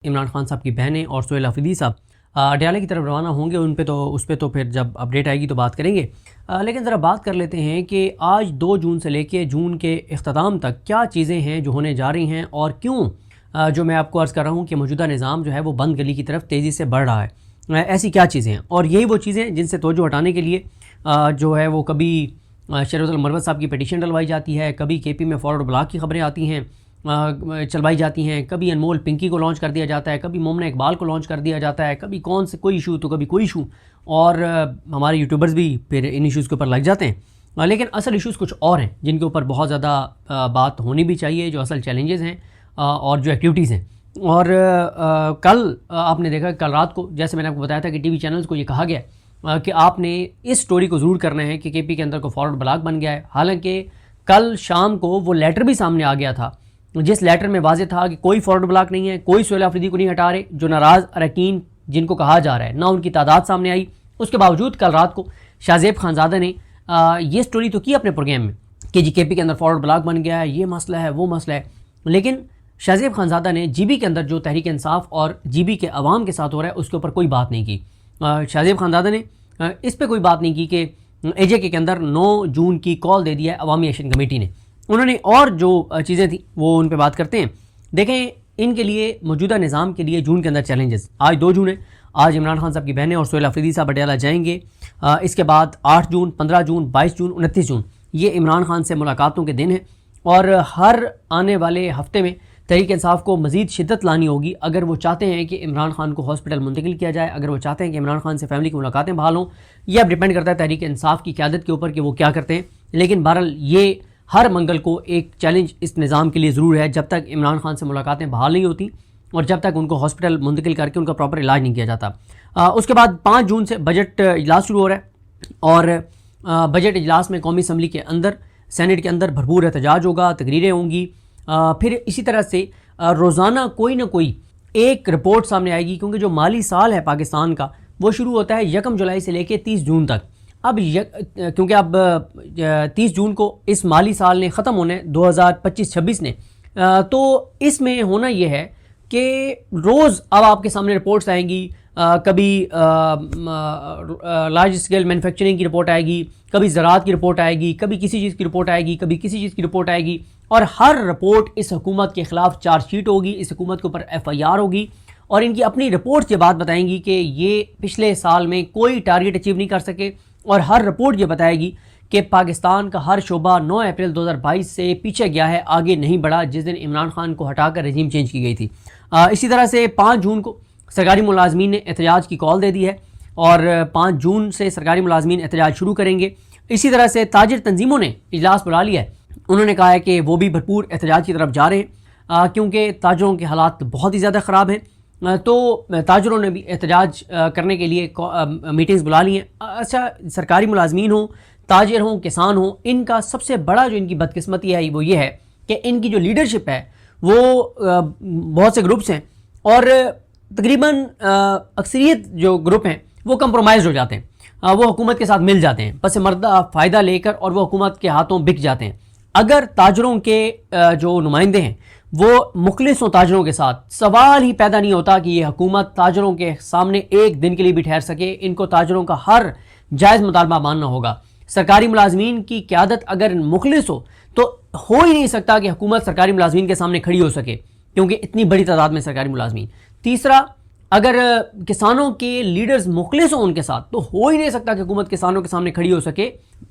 इमरान खान साहब की बहनें और सोहेल आफरीदी साहब अडयाला की तरफ रवाना होंगे। उस पर तो फिर जब अपडेट आएगी तो बात करेंगे। लेकिन ज़रा बात कर लेते हैं कि आज 2 जून से लेकर जून के इख्तिताम तक क्या चीज़ें हैं जो होने जा रही हैं और क्यों जो मैं आपको अर्ज़ कर रहा हूँ कि मौजूदा निज़ाम जो है वो बंद गली की तरफ तेज़ी से बढ़ रहा है। ऐसी क्या चीज़ें हैं और यही वो चीज़ें जिनसे तवज्जो हटाने के लिए जो है वो कभी शरवत मरवत साहब की पिटीशन डलवाई जाती है, कभी KP में फॉरवर्ड ब्लॉक की खबरें आती हैं चलवाई जाती हैं, कभी अनमोल पिंकी को लॉन्च कर दिया जाता है, कभी मोमना इकबाल को लॉन्च कर दिया जाता है, कभी कौन से कोई इशू तो कभी कोई इशू, और हमारे यूट्यूबर्स भी फिर इन इश्यूज़ के ऊपर लग जाते हैं। लेकिन असल इश्यूज़ कुछ और हैं जिनके ऊपर बहुत ज़्यादा बात होनी भी चाहिए, जो असल चैलेंजेस हैं और जो एक्टिविटीज़ हैं। और कल आपने देखा कल रात को जैसे मैंने आपको बताया था कि TV चैनल्स को ये कहा गया कि आपने इस स्टोरी को ज़रूर करना है कि KP के अंदर को फॉरवर्ड ब्लॉक बन गया है। हालांकि कल शाम को वो लेटर भी सामने आ गया था जिस लेटर में वाज़ेह था कि कोई फॉरवर्ड ब्लॉक नहीं है, कोई सोहेल आफरीदी को नहीं हटा रहे, जो नाराज़ अरकान जिनको कहा जा रहा है ना उनकी तादाद सामने आई। उसके बावजूद कल रात को शाहज़ेब खानज़ादा ने ये स्टोरी तो की अपने प्रोग्राम में कि जी KP के अंदर फॉरवर्ड ब्लॉक बन गया है, ये मसला है वो मसला है। लेकिन शाहज़ेब खानज़ादा ने GB के अंदर जो तहरीक इंसाफ और GB के अवाम के साथ हो रहा है उसके ऊपर कोई बात नहीं की। शाहज़ेब खानज़ादा ने इस पर कोई बात नहीं की कि AJK के अंदर 9 जून की कॉल दे दिया है अवामी एक्शन कमेटी ने। उन्होंने और जो चीज़ें थी वो उन पे बात करते हैं। देखें, इनके लिए मौजूदा निज़ाम के लिए जून के अंदर चैलेंजेस, आज 2 जून है, आज इमरान खान साहब की बहनें और सोहेल आफरीदी साहब अडयाला जाएंगे। इसके बाद 8 जून, 15 जून, 22 जून, 29 जून ये इमरान खान से मुलाकातों के दिन हैं और हर आने वाले हफ्ते में तहरीक इंसाफ को मज़ीद शिद्दत लानी होगी अगर वो चाहते हैं कि इमरान खान को हॉस्पिटल मुंतकिल किया जाए, अगर वो चाहते हैं कि इमरान खान से फैमिली की मुलाकातें बहाल हों। यह अब डिपेंड करता है तहरीक इंसाफ की क़यादत के ऊपर कि वो क्या करते हैं। लेकिन बहरहाल ये हर मंगल को एक चैलेंज इस निज़ाम के लिए ज़रूर है जब तक इमरान खान से मुलाकातें बहाल नहीं होती और जब तक उनको हॉस्पिटल मुंतकिल करके उनका प्रॉपर इलाज नहीं किया जाता। उसके बाद 5 जून से बजट इजलास शुरू हो रहा है और बजट इजलास में कौमी असम्बली के अंदर, सेनेट के अंदर भरपूर एहतजाज होगा, तकरीरें होंगी। फिर इसी तरह से रोज़ाना कोई ना कोई एक रिपोर्ट सामने आएगी क्योंकि जो माली साल है पाकिस्तान का वो शुरू होता है 1 जुलाई से लेकर 30 जून तक। अब क्योंकि अब 30 जून को इस माली साल ने ख़त्म होने 2025-26 ने, तो इसमें होना ये है कि रोज़ अब आपके सामने रिपोर्ट्स आएंगी। कभी लार्ज स्केल मैन्युफैक्चरिंग की रिपोर्ट आएगी, कभी ज़राअत की रिपोर्ट आएगी, कभी किसी चीज़ की रिपोर्ट आएगी, कभी किसी चीज़ की रिपोर्ट आएगी और हर रिपोर्ट इस हुकूमत के ख़िलाफ़ चार्जशीट होगी, इस हुकूमत के ऊपर FIR होगी और इनकी अपनी रिपोर्ट्स ये बात बताएंगी कि ये पिछले साल में कोई टारगेट अचीव नहीं कर सके और हर रिपोर्ट ये बताएगी कि पाकिस्तान का हर शोबा 9 अप्रैल 2022 से पीछे गया है, आगे नहीं बढ़ा, जिस दिन इमरान खान को हटाकर रजीम चेंज की गई थी। इसी तरह से 5 जून को सरकारी मुलाजमीन ने एहतजाज की कॉल दे दी है और 5 जून से सरकारी मुलाजमीन एहतजाज शुरू करेंगे। इसी तरह से ताजिर तंजीमों ने इजलास बुला लिया है। उन्होंने कहा है कि वो भी भरपूर एहतजाज की तरफ जा रहे हैं क्योंकि ताजरों के हालात बहुत ही ज़्यादा ख़राब हैं। तो ताजरों ने भी एहतजाज करने के लिए मीटिंग्स बुला ली हैं। अच्छा, सरकारी मुलाजमीन हों, ताजिर हों, किसान हों, इनका सबसे बड़ा जो इनकी बदकिस्मती है वो ये है कि इनकी जो लीडरशिप है वो बहुत से ग्रुप्स हैं और तकरीबन अक्सरियत जो ग्रुप हैं वो कंप्रोमाइज़ हो जाते हैं, वो हुकूमत के साथ मिल जाते हैं पस मर्दा फ़ायदा लेकर और वो हुकूमत के हाथों बिक जाते हैं। अगर ताजरों के जो नुमाइंदे हैं वो मुखलिस हों ताजरों के साथ, सवाल ही पैदा नहीं होता कि ये हुकूमत ताजरों के सामने एक दिन के लिए भी ठहर सके। इनको ताजरों का हर जायज़ मुतालबा मानना होगा। सरकारी मुलाजमीन की क़यादत अगर मुखलिस हो तो हो ही नहीं सकता कि हुकूमत सरकारी मुलाजमीन के सामने खड़ी हो सके क्योंकि इतनी बड़ी तादाद में सरकारी मुलाजमीन। तीसरा, अगर किसानों के लीडर्स मुखलिस हों उनके साथ तो हो ही नहीं सकता कि हुकूमत किसानों के सामने खड़ी हो सके।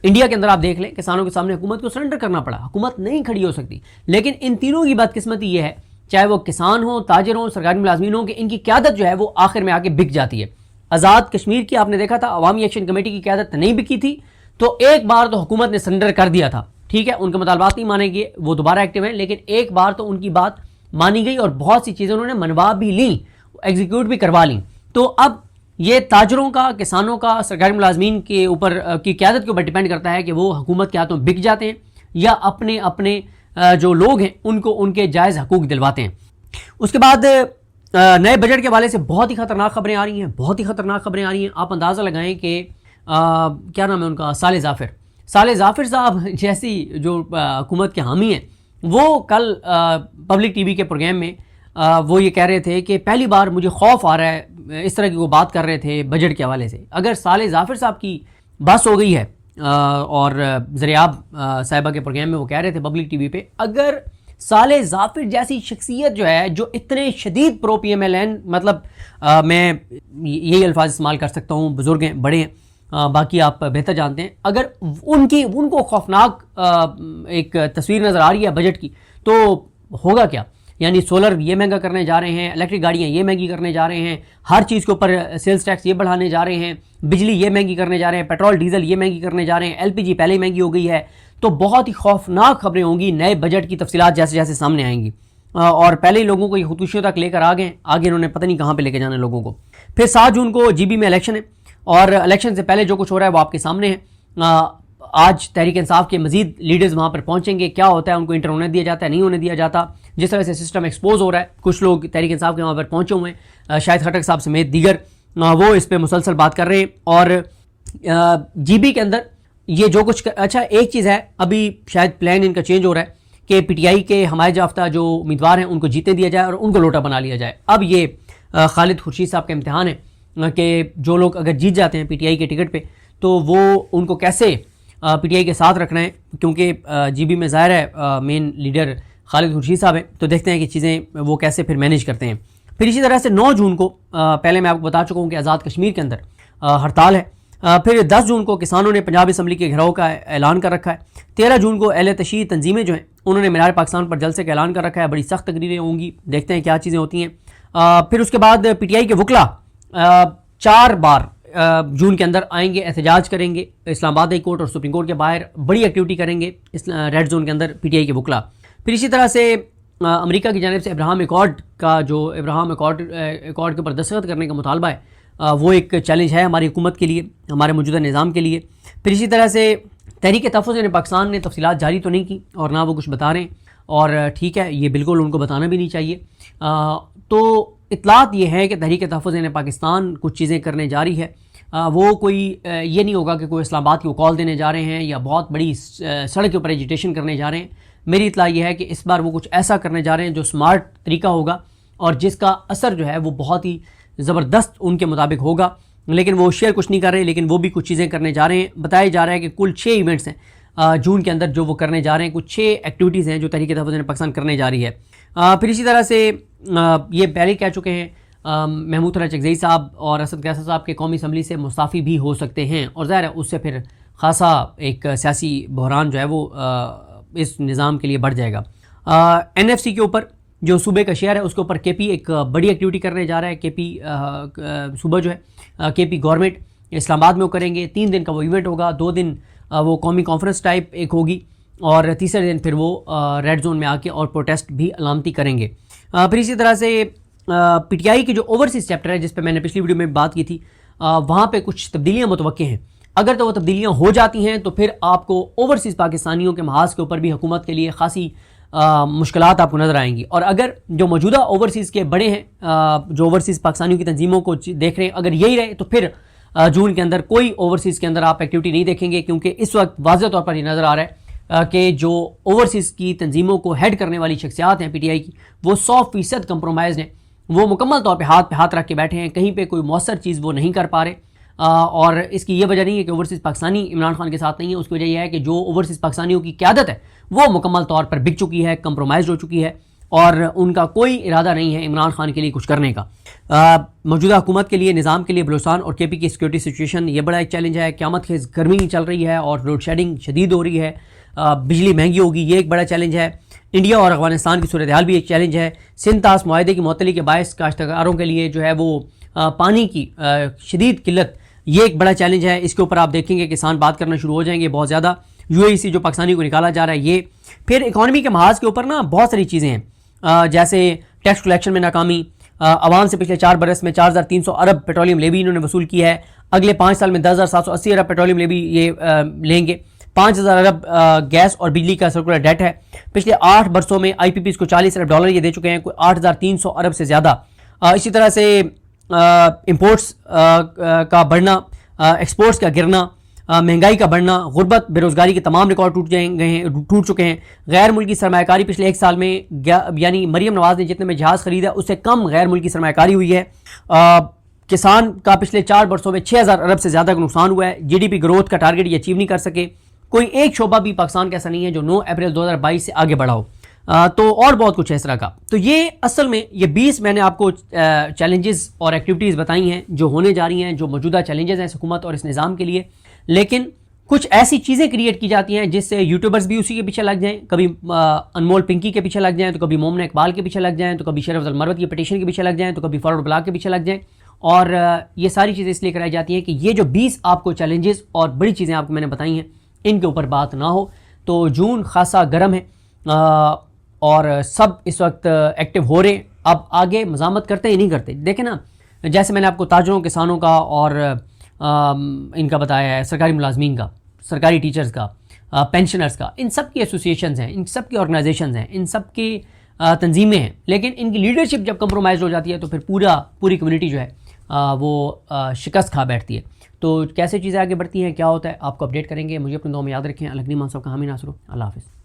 इंडिया के अंदर आप देख लें, किसानों के सामने हुकूमत को सरेंडर करना पड़ा, हुकूमत नहीं खड़ी हो सकती। लेकिन इन तीनों की बदकिस्मती ये है, चाहे वो किसान हो, ताजिर हो, सरकारी मुलाजमीन हो, कि इनकी क़यादत जो है वो आखिर में आके बिक जाती है। आज़ाद कश्मीर की आपने देखा था, अवामी एक्शन कमेटी की क़यादत नहीं बिकी थी तो एक बार तो हुकूमत ने सरेंडर कर दिया था, ठीक है, उनके मुतालबात नहीं माने गए, वो दोबारा एक्टिव हैं, लेकिन एक बार तो उनकी बात मानी गई और बहुत सी चीज़ें उन्होंने मनवा भी ली, एग्जीक्यूट भी करवा ली। तो अब ये ताजरों का, किसानों का, सरकारी मुलाजमीन के ऊपर की क़यादत के ऊपर डिपेंड करता है कि वो हुकूमत के हाथों बिक जाते हैं या अपने अपने जो लोग हैं उनको उनके जायज़ हकूक़ दिलवाते हैं। उसके बाद नए बजट के हवाले से बहुत ही ख़तरनाक खबरें आ रही हैं, बहुत ही ख़तरनाक खबरें आ रही हैं। आप अंदाज़ा लगाएं कि क्या नाम है उनका, साले ज़ाफ़िर साहब जैसी जो हुकूमत के हामी हैं वो कल पब्लिक TV के प्रोग्राम में वो ये कह रहे थे कि पहली बार मुझे खौफ आ रहा है, इस तरह की वो बात कर रहे थे बजट के हवाले से। अगर साले जाफिर साहब की बस हो गई है और ज़रियाब साहिबा के प्रोग्राम में वो कह रहे थे पब्लिक टीवी पे, अगर साले जाफिर जैसी शख्सियत जो है जो इतने शदीद प्रो PMLN, मतलब मैं यही अल्फाज इस्तेमाल कर सकता हूँ, बुज़ुर्ग हैं, बड़े हैं, बाकी आप बेहतर जानते हैं, अगर उनको खौफनाक एक तस्वीर नज़र आ रही है बजट की, तो होगा क्या? यानी सोलर ये महंगा करने जा रहे हैं, इलेक्ट्रिक गाड़ियाँ ये महंगी करने जा रहे हैं, हर चीज़ के ऊपर सेल्स टैक्स ये बढ़ाने जा रहे हैं, बिजली ये महंगी करने जा रहे हैं, पेट्रोल डीजल ये महंगी करने जा रहे हैं, LPG पहले ही महंगी हो गई है। तो बहुत ही खौफनाक खबरें होंगी नए बजट की तफसीलात जैसे जैसे सामने आएंगी। और पहले ही लोगों को ये खुदकुशियों तक लेकर आगे इन्होंने पता नहीं कहाँ पर लेके जाना लोगों को। फिर 7 जून को GB में इलेक्शन है और इलेक्शन से पहले जो कुछ हो रहा है वो आपके सामने है। आज तहरीक इंसाफ के मजीद लीडर्स वहाँ पर पहुँचेंगे, क्या होता है, उनको इंटर होने दिया जाता है, नहीं होने दिया जाता, जिस तरह से सिस्टम एक्सपोज हो रहा है। कुछ लोग तहरीक इंसाफ के वहाँ पर पहुँचे हुए हैं, शाहिद खटक साहब समेत दीगर, वो इस पर मुसलसल बात कर रहे हैं। और GB के अंदर ये जो कुछ अच्छा, एक चीज़ है, अभी शायद प्लान इनका चेंज हो रहा है कि PTI के हमारे जाफ्ता जो उम्मीदवार हैं उनको जीते दिया जाए और उनको लोटा बना लिया जाए। अब ये खालिद खुर्शीद साहब का इम्तिहान है कि जो लोग अगर जीत जाते हैं PTI के टिकट पे, तो वो उनको कैसे PTI के साथ रखना है, क्योंकि GB में ज़ाहिर है मेन लीडर खालिद खुर्शीद साहब हैं, तो देखते हैं कि चीज़ें वो कैसे फिर मैनेज करते हैं। फिर इसी तरह से 9 जून को पहले मैं आपको बता चुका हूँ कि आज़ाद कश्मीर के अंदर हड़ताल है। फिर 10 जून को किसानों ने पंजाब असम्बली के घेराव का ऐलान कर रखा है। 13 जून को अहले तशरीह तंजीमें जो हैं उन्होंने मीनार पाकिस्तान पर जलसे का ऐलान कर रखा है। बड़ी सख्त तकरीरें होंगी, देखते हैं क्या चीज़ें होती हैं। फिर उसके बाद PTI के वकला 4 बार जून के अंदर आएंगे, एहतजाज करेंगे इस्लामाबाद हाई कोर्ट और सुप्रीम कोर्ट के बाहर, बड़ी एक्टिविटी करेंगे इस रेड जोन के अंदर PTI के वकला। फिर इसी तरह से अमेरिका की जानिब से अब्राहम अकॉर्ड का जो अब्राहम अकॉर्ड के ऊपर दस्तखत करने का मुतालबा है, वो एक चैलेंज है हमारी हुकूमत के लिए, हमारे मौजूदा निज़ाम के लिए। फिर इसी तरह से तहरीक तहफ़्फ़ुज़ पाकिस्तान ने तफसीलात जारी तो नहीं की और ना वो कुछ बता रहे हैं, और ठीक है, ये बिल्कुल उनको बताना भी नहीं चाहिए। तो इतलात ये है कि तहरीक तहफ़्फ़ुज़ पाकिस्तान कुछ चीज़ें करने जा रही है। वो कोई ये नहीं होगा कि कोई इस्लामाबाद को कॉल देने जा रहे हैं या बहुत बड़ी सड़क के ऊपर एजिटेशन करने जा रहे हैं। मेरी इतला ये है कि इस बार वो कुछ ऐसा करने जा रहे हैं जो स्मार्ट तरीका होगा और जिसका असर जो है वो बहुत ही ज़बरदस्त उनके मुताबिक होगा। लेकिन वो शेयर कुछ नहीं कर रहे, लेकिन वो भी कुछ चीज़ें करने जा रहे हैं। बताया जा रहा है कि कुल 6 इवेंट्स हैं जून के अंदर जो वो करने जा रहे हैं, कुछ 6 एक्टिविटीज़ हैं जो तहरीक तहफ़्फ़ुज़ पाकिस्तान करने जा रही है। फिर इसी तरह से ये पहले कह चुके हैं महमूद अला चकज़ई साहब और असद कैसर साहब के कौमी असम्बली से मुस्ताफ़ी भी हो सकते हैं, और ज़ाहिर है उससे फिर खासा एक सियासी बहरान जो है वो इस निज़ाम के लिए बढ़ जाएगा। NFC के ऊपर जो सूबे का शेयर है उसके ऊपर KP एक बड़ी एक्टिविटी करने जा रहा है। KP सूबा जो है KP गवर्नमेंट इस्लामाबाद में वो करेंगे। 3 दिन का वो इवेंट होगा, 2 दिन वो कौमी कॉन्फ्रेंस टाइप एक होगी और तीसरे दिन फिर वो रेड जोन में आके और प्रोटेस्ट भी अलामती करेंगे। फिर इसी तरह से PTI की जो ओवरसीज़ चैप्टर है जिस पे मैंने पिछली वीडियो में बात की थी, वहाँ पे कुछ तब्दीलियाँ मुतवक्के हैं। अगर तो वो तब्दीलियाँ हो जाती हैं तो फिर आपको ओवरसीज़ पाकिस्तानियों के महाज के ऊपर भी हुकूमत के लिए खासी मुश्किलात आपको नज़र आएंगी। और अगर जो मौजूदा ओवरसीज़ के बड़े हैं जो ओवरसीज़ पाकिस्तानियों की तंजीमों को देख रहे हैं, अगर यही रहे तो फिर जून के अंदर कोई ओवरसीज़ के अंदर आप एक्टिविटी नहीं देखेंगे, क्योंकि इस वक्त वाज़ेह तौर पर ये नज़र आ रहा है कि जो ओवरसीज़ की तंजीमों को हेड करने वाली शख्सियात हैं PTI की, वो 100% कंप्रोमाइज़ हैं। वो मुकम्मल तौर पे हाथ रख के बैठे हैं, कहीं पे कोई मौसर चीज़ वो नहीं कर पा रहे। और इसकी ये वजह नहीं है कि ओवरसीज़ पाकिस्तानी इमरान खान के साथ नहीं है, उसकी वजह यह है कि जो ओवरसीज़ पाकिस्तानियों की क़यादत है वो मुकम्मल तौर पर बिक चुकी है, कंप्रोमाइज़ हो चुकी है और उनका कोई इरादा नहीं है इमरान खान के लिए कुछ करने का। मौजूदा हुकूमत के लिए, निज़ाम के लिए बलूचिस्तान और KP की सिक्योरिटी सिचुएशन ये बड़ा एक चैलेंज है। क़यामत खेज़ गर्मी चल रही है और लोड शेडिंग शदीद हो रही है, बिजली महंगी होगी, ये एक बड़ा चैलेंज है। इंडिया और अफगानिस्तान की सूरत हाल भी एक चैलेंज है। सिंध तास मुआहदे की मुअत्तली के बायस काश्तकारों के लिए जो है वो पानी की शदीद किल्लत, ये एक बड़ा चैलेंज है। इसके ऊपर आप देखेंगे किसान बात करना शुरू हो जाएंगे बहुत ज़्यादा। UAE जो पाकिस्तानी को निकाला जा रहा है ये। फिर इकॉनमी के महाज के ऊपर ना बहुत सारी चीज़ें हैं, जैसे टैक्स कलेक्शन में नाकामी, अवाम से पिछले 4 बरस में 4300 अरब पेट्रोलियम लेवी इन्होंने वसूल किया है। अगले 5 साल में 10,780 अरब पेट्रोलियम लेवी ये लेंगे। 5,000 अरब गैस और बिजली का सर्कुलर डेट है। पिछले 8 बरसों में IPPs को $40 अरब ये दे चुके हैं, कोई 8,300 अरब से ज़्यादा। इसी तरह से इंपोर्ट्स का बढ़ना, एक्सपोर्ट्स का गिरना, महंगाई का बढ़ना, गुर्बत, बेरोजगारी के तमाम रिकॉर्ड टूट चुके हैं। गैर मुल्की सरमायाकारी पिछले 1 साल में यानी मरीम नवाज ने जितने में जहाज़ खरीदा उससे कम गैर मुल्की सरमायाकारी हुई है। किसान का पिछले 4 वर्षों में 6000 अरब से ज़्यादा का नुकसान हुआ है। GDP ग्रोथ का टारगेट ये अचीव नहीं कर सके। कोई एक शोबा भी पाकिस्तान का ऐसा नहीं है जो 9 अप्रैल 2022 से आगे बढ़ा हो। तो और बहुत कुछ है इस तरह का। तो ये असल में ये 20 मैंने आपको चैलेंजेस और एक्टिविटीज़ बताई हैं जो होने जा रही हैं, जो मौजूदा चैलेंजेस हैं इस हुकूमत और इस निज़ाम के लिए। लेकिन कुछ ऐसी चीज़ें क्रिएट की जाती हैं जिससे यूट्यूबर्स भी उसी के पीछे लग जाएं, कभी अनमोल पिंकी के पीछे लग जाएं, तो कभी मोमना इकबाल के पीछे लग जाएं, तो कभी शरफ मरवत की पिटीशन के पीछे लग जाएं, तो कभी फॉरवर्ड ब्लॉग के पीछे लग जाएं। और ये सारी चीज़ें इसलिए कराई जाती हैं कि ये जो 20 आपको चैलेंजेस और बड़ी चीज़ें आपको मैंने बताई हैं इनके ऊपर बात ना हो। तो जून खासा गर्म है और सब इस वक्त एक्टिव हो रहे हैं। अब आगे मज़ामत करते हैं नहीं करते, देखें ना, जैसे मैंने आपको ताजरों, किसानों का और इनका बताया है, सरकारी मुलाजमीन का, सरकारी टीचर्स का, पेंशनर्स का, इन सब की एसोसिएशंस हैं, इन सब की ऑर्गेनाइजेशंस हैं, इन सब की तंजीमें हैं। लेकिन इनकी लीडरशिप जब कंप्रोमाइज़ हो जाती है तो फिर पूरी कम्युनिटी जो है वो शिकस्त खा बैठती है। तो कैसे चीज़ें आगे बढ़ती हैं, क्या होता है, आपको अपडेट करेंगे। मुझे अपने दुआ में याद रखें। अलगनी मान साहब का हामी नासरो। अल्लाह हाफ़िज़।